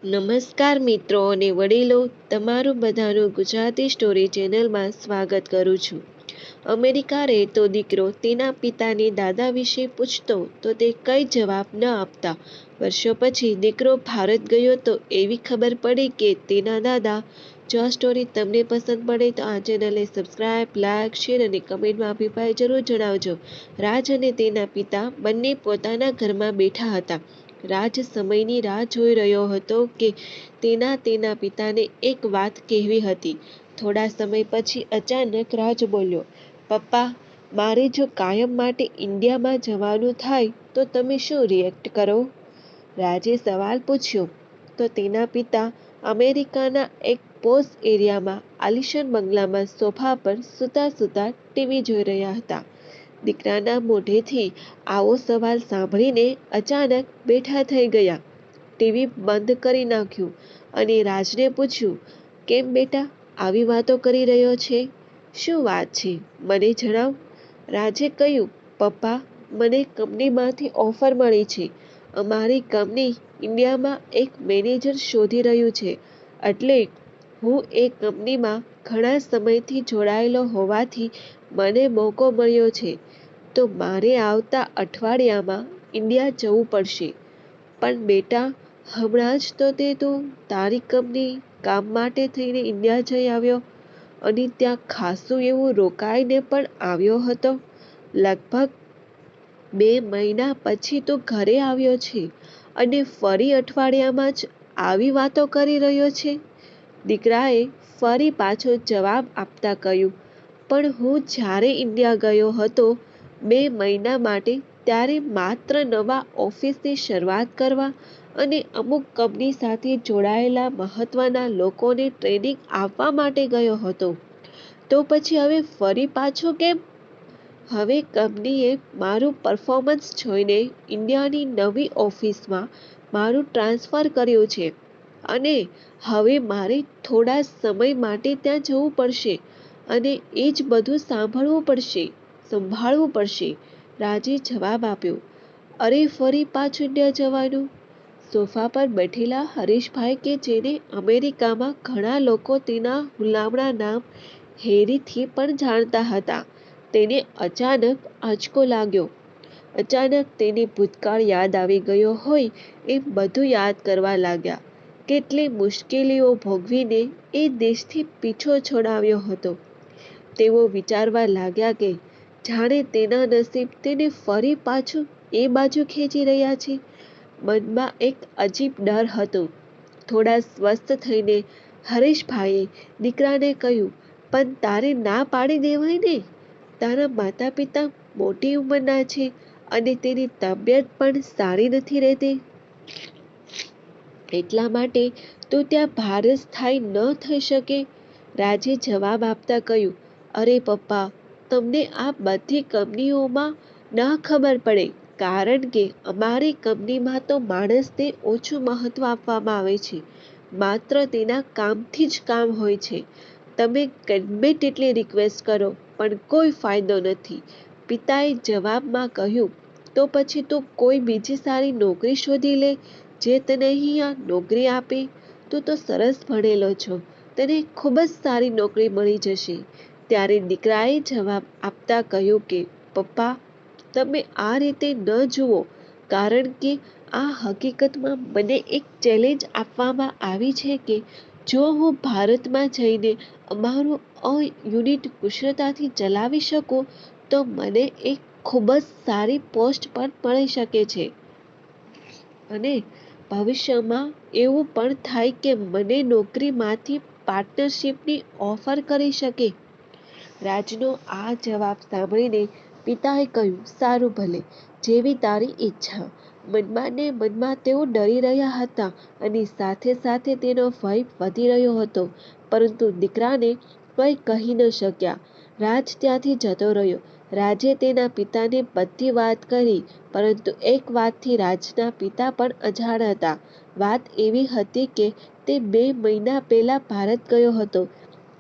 નમસ્કાર મિત્રો અને વડીલો, તમારું બધાનું ગુજરાતી સ્ટોરી ચેનલમાં સ્વાગત કરું છું. અમેરિકા રહેતો દીકરો તેના પિતાને દાદા વિશે પૂછતો તો તે કંઈ જવાબ ન આપતા. વર્ષો પછી દીકરો ભારત ગયો તો એવી ખબર પડી કે તેના દાદા. જો આ સ્ટોરી તમને પસંદ પડે તો આ ચેનલને સબસ્ક્રાઇબ, લાઇક, શેર અને કમેન્ટમાં અભિપ્રાય જરૂર જણાવજો. રાજ અને તેના પિતા બંને પોતાના ઘરમાં બેઠા હતા. રાજ સમયની રાહ જોઈ રહ્યો હતો કે તેના પિતાને એક વાત કહેવી હતી. થોડા સમય પછી અચાનક રાજ બોલ્યો, "પપ્પા, મારે જો કાયમ માટે ઇન્ડિયામાં જવાનું થાય તો તમે શું રિએક્ટ કરો?" રાજે સવાલ પૂછ્યો તો તેના પિતા અમેરિકાના એક પોશ એરિયામાં આલિશાન બંગલામાં સોફા પર સૂતા સૂતા ટીવી જોઈ રહ્યા હતા. દીકરાના મોઢેથી આવો સવાલ સાંભળીને અચાનક બેઠા થઈ ગયા. ટીવી બંધ કરી નાખ્યું અને રાજને પૂછ્યું, "કેમ બેટા, આવી વાતો કરી રહ્યો છે? શું વાત છે? મને જણાવ." રાજે કહ્યું, "પપ્પા, મને કંપનીમાંથી ઓફર મળી છે. અમારી કંપની ઇન્ડિયામાં એક મેનેજર શોધી રહ્યું છે. એટલે હું એ કંપનીમાં ઘણા સમયથી જોડાયેલો હોવાથી મને મોકો મળ્યો છે. તો મારે આવતા અઠવાડિયામાં ઇન્ડિયા જવું પડશે." "પણ બેટા, હમણાં જ તો તું તારી કંપની કામ માટે થઈને ઇન્ડિયા જઈ આવ્યો અને ત્યાં ખાસું એવું રોકાઈને પણ આવ્યો હતો. લગભગ 2 મહિના પછી તું ઘરે આવ્યો છે અને ફરી અઠવાડિયામાં જ આવી વાતો કરી રહ્યો છે." દીકરાએ ફરી પાછો જવાબ આપતા કહ્યું, "પણ હું જ્યારે ઇન્ડિયા ગયો હતો 2 મહિના માટે, ત્યારે માત્ર નવા ઓફિસની શરૂઆત કરવા અને અમુક કંપની સાથે જોડાયેલા મહત્વના લોકોને ટ્રેનિંગ આપવા માટે ગયો હતો. તો પછી હવે ફરી પાછો કેમ?" "હવે કંપનીએ મારું પરફોર્મન્સ જોઈને ઇન્ડિયાની નવી ઓફિસમાં મારું ટ્રાન્સફર કર્યું છે અને હવે મારે થોડા સમય માટે ત્યાં જવું પડશે અને એ જ બધું સંભાળવું પડશે." રાજે જવાબ આપ્યો. "અરે, ફરી પાછું ઇન્ડિયા જવાનું?" સોફા પર બેઠેલા હરેશભાઈ, કે જેને અમેરિકામાં ઘણા લોકો તેના હુલામણા નામ હેરીથી પણ જાણતા હતા, તેને અચાનક આંચકો લાગ્યો. અચાનક તેને ભૂતકાળ યાદ આવી ગયો હોય એમ બધું યાદ કરવા લાગ્યા. કેટલી મુશ્કેલીઓ ભોગવીને એ દેશથી પીછો છોડાવ્યો હતો. તેઓ વિચારવા લાગ્યા કે જાણે તેના નસીબ તેને ફરી પાછું એ બાજુ ખેંચી રહ્યા છે. મનમાં એક અજીબ ડર હતો. થોડા સ્વસ્થ થઈને હરેશભાઈએ દીકરાને કહ્યું, "પણ તારે ના પાડી દેવાય ને? તારા માતા પિતા મોટી ઉંમરના છે અને તેની તબિયત પણ સારી નથી રહેતી. એટલા માટે તું ત્યાં ભારત સ્થાયી ન થઈ શકે." રાજે જવાબ આપતા કહ્યું, "અરે પપ્પા, તમને આ બધી કંપનીઓમાં ન ખબર પડે, કારણ કે અમારી કંપનીમાં તો માણસને ઓછું મહત્વ આપવામાં આવે છે. માત્ર તેના કામથી જ કામ હોય છે. તમે ગમે તેટલી રિક્વેસ્ટ કરો પણ કોઈ ફાયદો નથી." પિતાએ જવાબમાં કહ્યું, "તો પછી તું કોઈ બીજી સારી નોકરી શોધી લે જે તને અહીંયા નોકરી આપે. તું તો સરસ ભણેલો છો, તને ખૂબ જ સારી નોકરી મળી જશે." ત્યારે દીકરાએ જવાબ આપતા કહ્યું કે, "પપ્પા, તમે આ રીતે ન જુઓ, કારણ કે આ હકીકતમાં મને એક ચેલેન્જ આપવામાં આવી છે કે જો હું ભારતમાં જઈને અમારું યુનિટ કુશળતાથી ચલાવી શકું તો મને એક ખૂબ જ સારી પોસ્ટ પર મળી શકે છે અને ભવિષ્યમાં એવું પણ થાય કે મને નોકરીમાંથી પાર્ટનરશિપની ઓફર કરી શકે." રાજનો આ જવાબ સાંભળીને પિતાએ કહ્યું, "સારું, ભલે, જેવી તારી ઈચ્છા." મનમાં ને મનમાં તેઓ ડરી રહ્યા હતા અને સાથે સાથે તેનો ભય વધી રહ્યો હતો, પરંતુ દીકરાને કંઈ કહી ન શક્યા. રાજ ત્યાંથી જતો રહ્યો. રાજે તેના પિતાને બધી વાત કરી, પરંતુ એક વાતથી રાજના પિતા પણ અજાણ હતા. વાત એવી હતી કે તે 2 મહિના પહેલા ભારત ગયો હતો.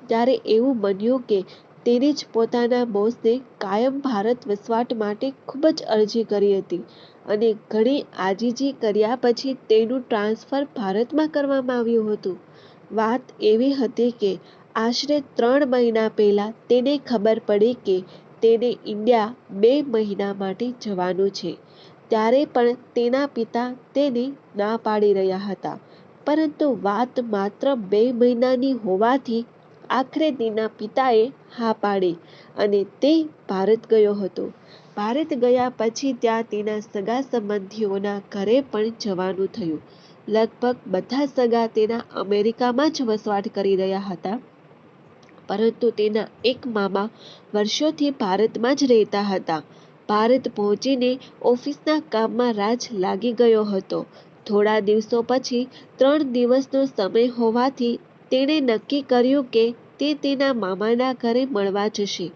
ત્યારે એવું બન્યું કે તેણે જ પોતાના બોસને કાયમ ભારત વસવાટ માટે ખૂબ જ અરજી કરી હતી અને ઘણી આજીજી કર્યા પછી તેનું ટ્રાન્સફર ભારતમાં કરવામાં આવ્યું હતું. વાત એવી હતી કે આશરે 3 મહિના પહેલાં તેને ખબર પડી કે તેને ઇન્ડિયા 2 મહિના માટે જવાનું છે. ત્યારે પણ તેના પિતા તેને ના પાડી રહ્યા હતા. પરંતુ વાત માત્ર 2 મહિનાની હોવાથી આખરે તેના પિતાએ હા પાડી અને તે ભારત ગયો હતો. ભારત ગયા પછી ત્યાં તેના સગા સંબંધીઓના ઘરે પણ જવાનું થયું. લગભગ બધા સગા તેના અમેરિકામાં જ વસવાટ કરી રહ્યા હતા, પરંતુ તેના એક મામા વર્ષોથી ભારતમાં જ રહેતા હતા. ભારત પહોંચીને ઓફિસના કામમાં રાજ લાગી ગયો હતો. થોડા દિવસો પછી 3 દિવસનો સમય હોવાથી તેણે નક્કી કર્યું કે તે તેના મામાના ઘરે મળવા જશે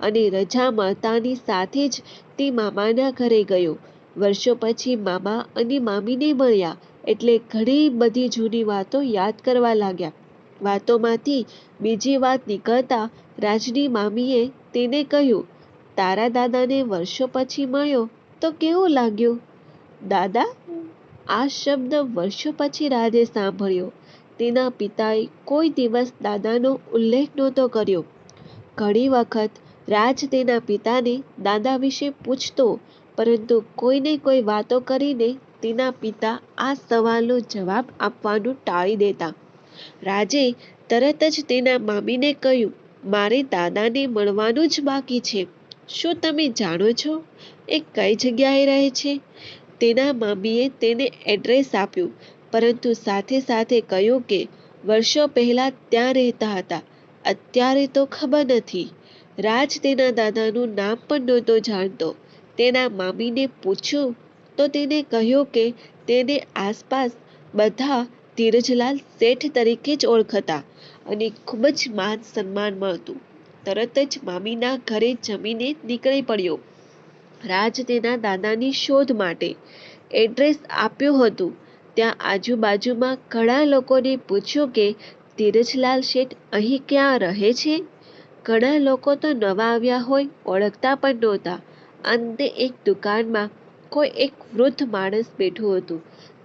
અને રજા મળતાની સાથે જ તે મામાના ઘરે ગયો. વર્ષો પછી મામા અને મામીને મળ્યા એટલે ઘણી બધી જૂની વાતો યાદ કરવા લાગ્યા. વાતોમાંથી બીજી વાત નીકળતા રાજની મામીએ તેને કહ્યું, તારા દાદાને વર્ષો પછી મળ્યો તો કેવું લાગ્યું? દાદા? આ શબ્દ વર્ષો પછી રાજે સાંભળ્યો. તેના પિતાએ કોઈ દિવસ દાદાનો ઉલ્લેખ નહોતો કર્યો. ઘણી વખત રાજ તેના પિતાને દાદા વિશે પૂછતો, પરંતુ કોઈને કોઈ વાતો કરીને તેના પિતા આ સવાલનો જવાબ આપવાનું ટાળી દેતા. રાજે તરત જ તેના મામીને કહ્યું, મારે દાદાને મળવાનું જ બાકી છે. શું તમે જાણો છો એ કઈ જગ્યાએ રહે છે? તેના મામીએ તેને એડ્રેસ આપ્યું, પરંતુ સાથે સાથે કહ્યું કે વર્ષો પહેલા ત્યાં રહેતા હતા, અત્યારે તો ખબર નથી. રાજ તેના દાદાનું નામ પણ નહોતો જાણતો. તેના મામીને પૂછ્યું તો તેને કહ્યું કે તેને આસપાસ બધા ધીરજલાલ શેઠ તરીકે જ ઓળખતા અને ખૂબ જ માન સન્માન મળતું. તરત જ મામીના ઘરે જમીને નીકળી પડ્યો. રાજ તેના દાદાની શોધ માટે એડ્રેસ આપ્યું હતું. ત્યાં આજુબાજુમાં ઘણા લોકોને પૂછ્યું કે ધીરજલાલ શેઠ અહીં ક્યાં રહે છે? ઘણા લોકો તો નવા આવ્યા હોય ઓળખતા પણ નહોતા. અંતે એક દુકાનમાં કોઈ એક વૃદ્ધ માણસ બેઠું હતું.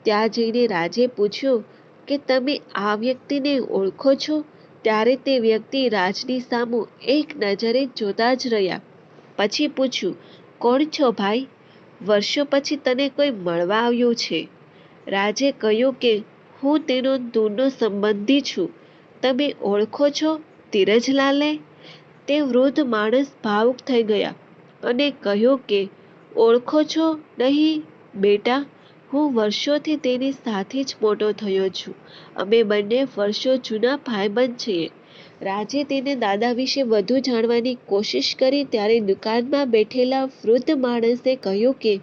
ત્યાં જઈને રાજે પૂછ્યું કે તમે આ વ્યક્તિને ઓળખો છો? ત્યારે તે વ્યક્તિ રાજની સામુ એક નજરે જોતા જ રહ્યા. પછી પૂછ્યું, કોણ છો ભાઈ? વર્ષો પછી તને કોઈ મળવા આવ્યું છે. રાજે કહ્યું કે હું તેનો દૂરનો સંબંધી છું. તમે ઓળખો છો ધીરજલાલને? તે વૃદ્ધ માણસ ભાવુક થઈ ગયા અને કહ્યું કે ઓળખો છો નહીં બેટા, હું વર્ષોથી તેની સાથે જ મોટો થયો છું. અમે બંને વર્ષો જૂના ભાઈબંધ છીએ. રાજે તેને દાદા વિશે વધુ જાણવાની કોશિશ કરી ત્યારે દુકાનમાં બેઠેલા વૃદ્ધ માણસે કહ્યું કે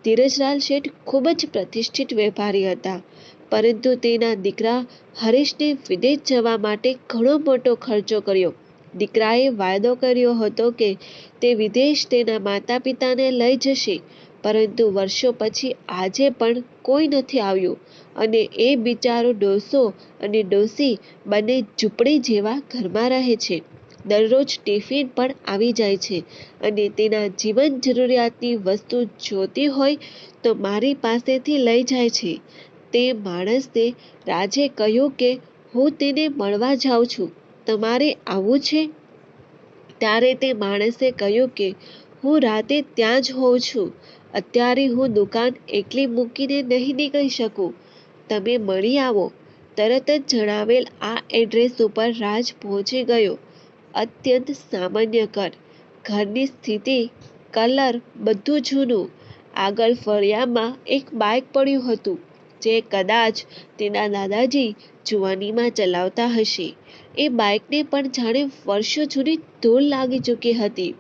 ધીરજલાલ શેઠ ખૂબ જ પ્રતિષ્ઠિત વેપારી હતા, પરંતુ તેના દીકરા હરેશને વિદેશ જવા માટે ઘણો મોટો ખર્ચો કર્યો. દીકરાએ વાયદો કર્યો હતો કે તે વિદેશ તેના માતા પિતાને લઈ જશે, પરંતુ વર્ષો પછી આજે પણ કોઈ નથી આવ્યું અને એ બિચારો ડોસો અને ડોસી બંને ઝૂંપડી જેવા ઘરમાં રહે છે. દરરોજ ટિફિન પણ આવી જાય છે અને તેના જીવન જરૂરિયાતની વસ્તુ જોતી હોય તો મારી પાસેથી લઈ જાય છે. તે માણસને રાજે કહ્યું કે હું તેને મળવા જાઉં છું, તમારે આવવું છે? ત્યારે તે માણસે કહ્યું કે હું રાતે ત્યાં જ હોઉં છું. અત્યારે હું દુકાન એકલી મૂકીને નહીં નીકળી શકું. તમે મળી આવો. તરત જ જણાવેલ આ એડ્રેસ ઉપર રાજ પહોંચી ગયો. અત્યંત સામાન્ય ઘર. ઘરની સ્થિતિ, કલર બધું જૂનું. આગળ ફળિયામાં એક બાઇક પડ્યું હતું, જે કદાચ તેના દાદાજી જુવાનીમાં ચલાવતા હશે. એ બાઇકને પણ જાણે વર્ષો જૂની ધૂળ લાગી ચૂકી હતી.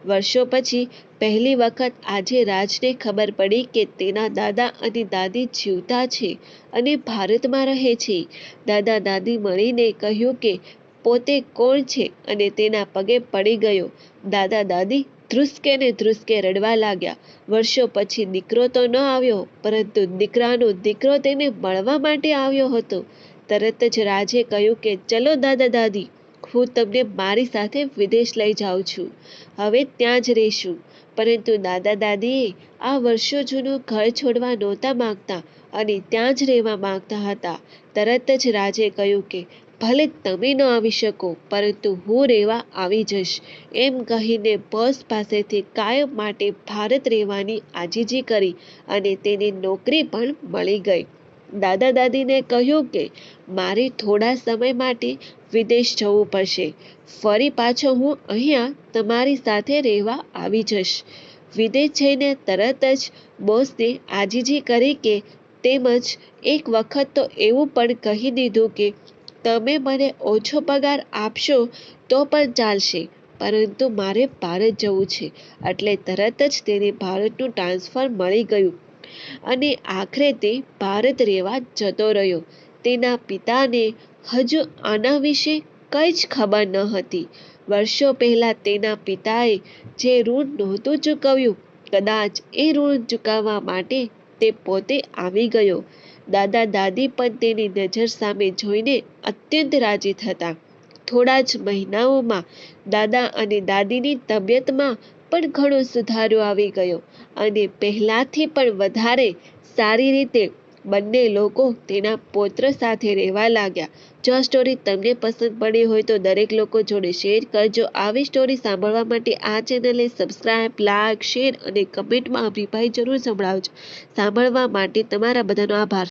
વર્ષો પછી પહેલી વખત આજે રાજને ખબર પડી કે તેના દાદા અને દાદી જીવતા છે અને ભારતમાં રહે છે. દાદા દાદી મળીને કહ્યું કે પોતે કોણ છે અને તેના પગે પડી ગયો. દાદા દાદી ધ્રુસકે ને ધ્રુસકે રડવા લાગ્યા. વર્ષો પછી દીકરો તો ન આવ્યો, પરંતુ દીકરાનો દીકરો તેને મળવા માટે આવ્યો હતો. તરત જ રાજે કહ્યું કે ચલો દાદા દાદી, હું તમને મારી સાથે વિદેશ લઈ જાઉં છું. હવે ત્યાં જ રહીશું. પરંતુ દાદા દાદીએ આ વર્ષો જૂનું ઘર છોડવા નહોતા માંગતા અને ત્યાં જ રહેવા માંગતા હતા. તરત જ રાજે કહ્યું કે ભલે તમે ન આવી શકો, પરંતુ હું રહેવા આવી જઈશ. એમ કહીને બોસ પાસેથી કાયમ માટે ભારત રહેવાની આજીજી કરી અને તેને નોકરી પણ મળી ગઈ. દાદા દાદીને કહ્યું કે મારે થોડા સમય માટે વિદેશ જવું પડશે. ફરી પાછો હું અહીંયા તમારી સાથે રહેવા આવી જઈશ. વિદેશ જઈને તરત જ બોસને આજીજી કરી કે તેમજ એક વખત તો એવું પણ કહી દીધું કે તમે મને ઓછો પગાર આપશો તો પણ ચાલશે, પરંતુ મારે ભારત જવું છે. એટલે તરત જ તેને ભારતનું ટ્રાન્સફર મળી ગયું અને આખરે તે ભારત રહેવા જતો રહ્યો. તેના પિતાને હજુ આના વિશે કંઈ જ ખબર ન હતી. વર્ષો પહેલા તેના પિતાએ જે ઋણ નહોતું ચૂકવ્યું, કદાચ એ ઋણ ચૂકવવા માટે તે પોતે આવી ગયો. દાદા દાદી પણ તેની નજર સામે જોઈને અત્યંત રાજી થતા. થોડા જ મહિનાઓમાં દાદા અને દાદીની તબિયતમાં પણ ઘણો સુધારો આવી ગયો અને પહેલાંથી પણ વધારે સારી રીતે બંને લોકો તેના પૌત્ર સાથે રહેવા લાગ્યા. જો આ સ્ટોરી તમને પસંદ પડી હોય તો દરેક લોકો જોડે શેર કરજો. આવી સ્ટોરી સાંભળવા માટે આ ચેનલને સબસ્ક્રાઇબ, લાઇક, શેર અને કમેન્ટમાં અભિપ્રાય જરૂર સંભળાવજો. સાંભળવા માટે તમારા બધાનો આભાર.